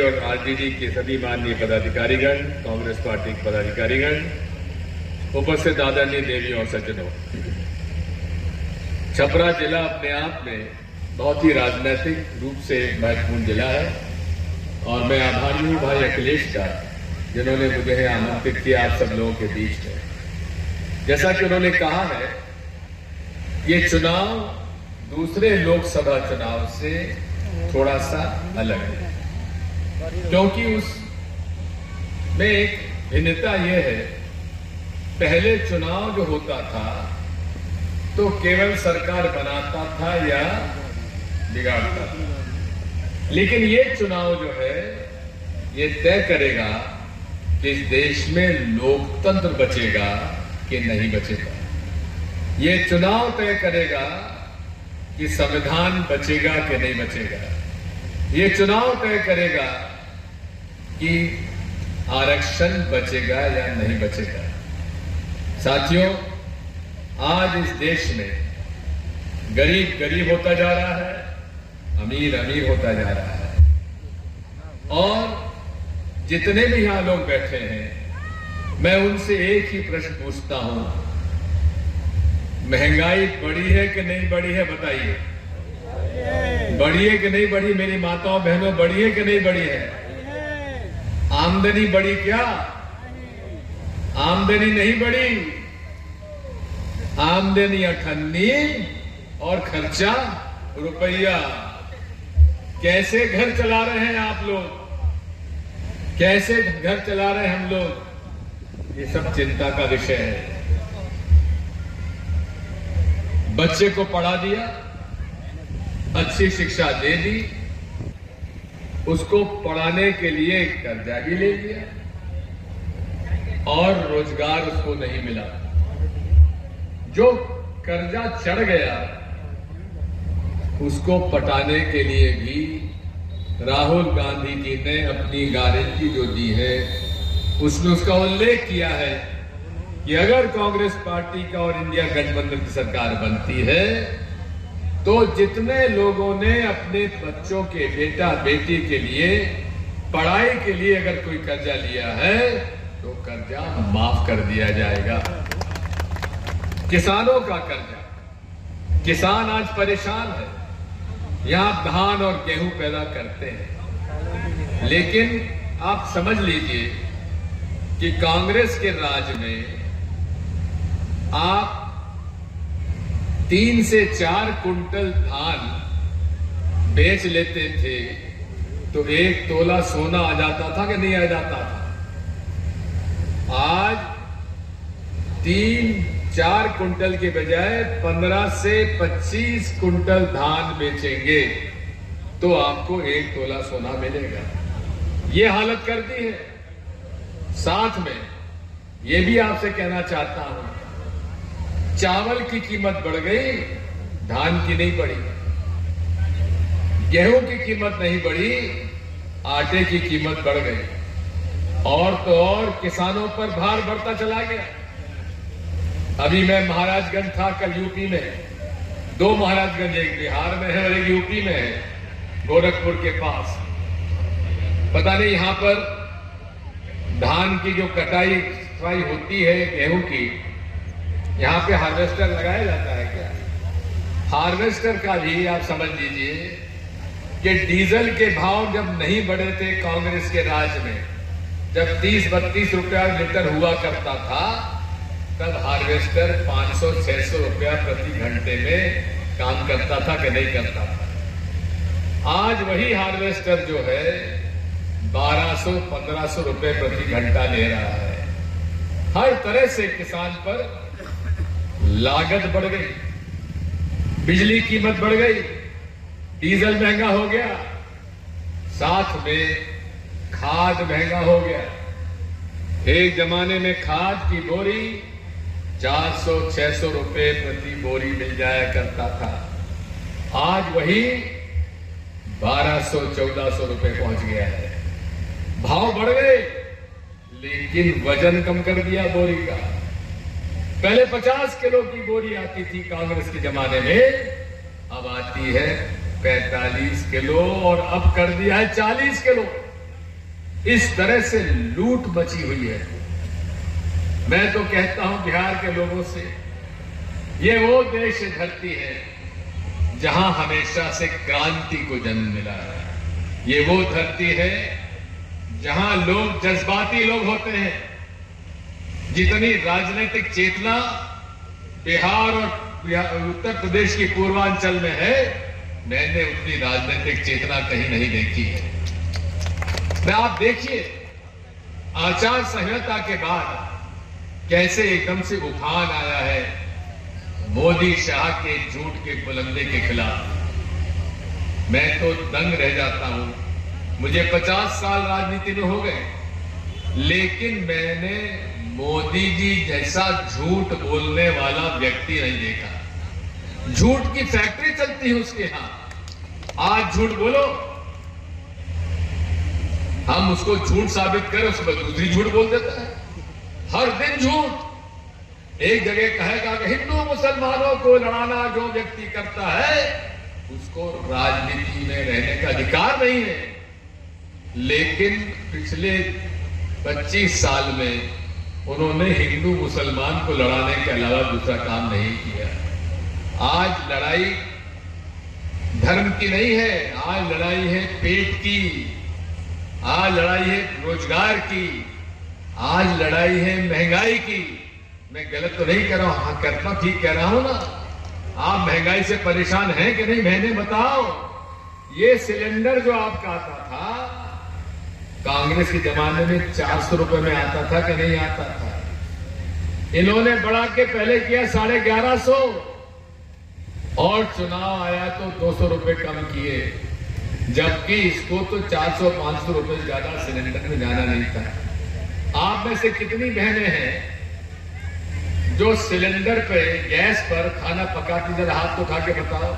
और आरजेडी के सभी माननीय पदाधिकारीगण, कांग्रेस पार्टी के पदाधिकारीगण, उपस्थित आदरणीय देवियों और सज्जनों, छपरा जिला अपने आप में बहुत ही राजनीतिक रूप से महत्वपूर्ण जिला है और मैं आभारी हूं भाई अखिलेश का, जिन्होंने मुझे आमंत्रित किया आप सब लोगों के बीच में। जैसा कि उन्होंने कहा है, ये चुनाव दूसरे लोकसभा चुनाव से थोड़ा सा अलग है, क्योंकि उसमें एक भिन्नता यह है, पहले चुनाव जो होता था तो केवल सरकार बनाता था या बिगाड़ता था, लेकिन ये चुनाव जो है ये तय करेगा कि इस देश में लोकतंत्र बचेगा कि नहीं बचेगा। ये चुनाव तय करेगा कि संविधान बचेगा कि नहीं बचेगा। ये चुनाव तय करेगा कि आरक्षण बचेगा या नहीं बचेगा। साथियों, आज इस देश में गरीब गरीब होता जा रहा है, अमीर अमीर होता जा रहा है, और जितने भी यहां लोग बैठे हैं, मैं उनसे एक ही प्रश्न पूछता हूं, महंगाई बढ़ी है कि नहीं बढ़ी है? बताइए, बढ़ी है कि नहीं बढ़ी? मेरी माताओं बहनों, बढ़ी है कि नहीं बढ़ी है? आमदनी बढ़ी क्या? आमदनी नहीं बढ़ी। आमदनी अठन्नी और खर्चा रुपया। कैसे घर चला रहे हैं आप लोग? कैसे घर चला रहे हैं हम लोग? ये सब चिंता का विषय है। बच्चे को पढ़ा दिया, अच्छी शिक्षा दे दी, उसको पढ़ाने के लिए कर्जा भी ले लिया और रोजगार उसको नहीं मिला। जो कर्जा चढ़ गया उसको पटाने के लिए भी राहुल गांधी जी ने अपनी गारंटी जो दी है, उसमें उसका उल्लेख किया है कि अगर कांग्रेस पार्टी का और इंडिया गठबंधन की सरकार बनती है तो जितने लोगों ने अपने बच्चों के बेटा बेटी के लिए पढ़ाई के लिए अगर कोई कर्जा लिया है तो कर्जा माफ कर दिया जाएगा। किसानों का कर्जा, किसान आज परेशान है। यहां धान और गेहूं पैदा करते हैं, लेकिन आप समझ लीजिए कि कांग्रेस के राज में आप 3 से 4 कुंटल धान बेच लेते थे तो 1 तोला सोना आ जाता था कि नहीं आ जाता था? आज 3-4 कुंटल के बजाय 15 से 25 कुंटल धान बेचेंगे तो आपको 1 तोला सोना मिलेगा। ये हालत कर दी है। साथ में ये भी आपसे कहना चाहता हूं, चावल की कीमत बढ़ गई, धान की नहीं बढ़ी। गेहूं की कीमत नहीं बढ़ी, आटे की कीमत बढ़ गई। और तो और किसानों पर भार बढ़ता चला गया। अभी मैं महाराजगंज था कल यूपी में, 2 महाराजगंज, एक बिहार में है और एक यूपी में है, गोरखपुर के पास। पता नहीं यहां पर धान की जो कटाई होती है गेहूं की, यहां पे हार्वेस्टर लगाया जाता है क्या? हार्वेस्टर का भी आप समझ लीजिए कि डीजल के भाव जब नहीं बढ़े थे कांग्रेस के राज में, जब 30-32 रुपया लीटर हुआ करता था, तब हार्वेस्टर 500-600 रुपया प्रति घंटे में काम करता था कि नहीं करता था? आज वही हार्वेस्टर जो है 1200-1500 रुपए प्रति घंटा ले रहा है। हर तरह से किसान पर लागत बढ़ गई, बिजली कीमत बढ़ गई, डीजल महंगा हो गया, साथ में खाद महंगा हो गया। एक जमाने में खाद की बोरी 400-600 रुपए प्रति बोरी मिल जाया करता था, आज वही 1200-1400 रुपए पहुंच गया है। भाव बढ़ गए लेकिन वजन कम कर दिया बोरी का। पहले 50 किलो की बोरी आती थी कांग्रेस के जमाने में, अब आती है 45 किलो और अब कर दिया है 40 किलो। इस तरह से लूट मची हुई है। मैं तो कहता हूं बिहार के लोगों से, ये वो देश धरती है जहां हमेशा से क्रांति को जन्म मिला है। ये वो धरती है जहां लोग जज्बाती लोग होते हैं। जितनी राजनीतिक चेतना बिहार और उत्तर प्रदेश की पूर्वांचल में है, मैंने उतनी राजनीतिक चेतना कहीं नहीं देखी है। मैं आप देखिए, आचार संहिता के बाद कैसे एकदम से उफान आया है मोदी शाह के झूठ के बुलंदे के खिलाफ। मैं तो दंग रह जाता हूं। मुझे 50 साल राजनीति में हो गए, लेकिन मैंने मोदी जी जैसा झूठ बोलने वाला व्यक्ति नहीं देखा। झूठ की फैक्ट्री चलती है उसके यहां। आज झूठ बोलो, हम उसको झूठ साबित करें, उसके बाद दूसरी झूठ बोल देता है। हर दिन झूठ। एक जगह कहेगा कि हिंदू मुसलमानों को लड़ाना जो व्यक्ति करता है उसको राजनीति में रहने का अधिकार नहीं है। लेकिन पिछले 25 साल में उन्होंने हिंदू मुसलमान को लड़ाने के अलावा दूसरा काम नहीं किया। आज लड़ाई धर्म की नहीं है, आज लड़ाई है पेट की, आज लड़ाई है रोजगार की, आज लड़ाई है महंगाई की। मैं गलत तो नहीं कह रहा हूं, हाँ करना ठीक कह रहा हूं ना। आप महंगाई से परेशान हैं कि नहीं, मैंने बताओ। ये सिलेंडर जो आपका आता था कांग्रेस के जमाने में 400 रुपए में आता था कि नहीं आता था। इन्होंने बढ़ा के पहले किया 1150 और चुनाव आया तो 200 रुपए कम किए, जबकि इसको तो 400-500 रुपए ज्यादा सिलेंडर में जाना नहीं था। आप में से कितनी बहनें हैं जो सिलेंडर पे, गैस पर खाना पकाती, जरा हाथ तो उठा के बताओ।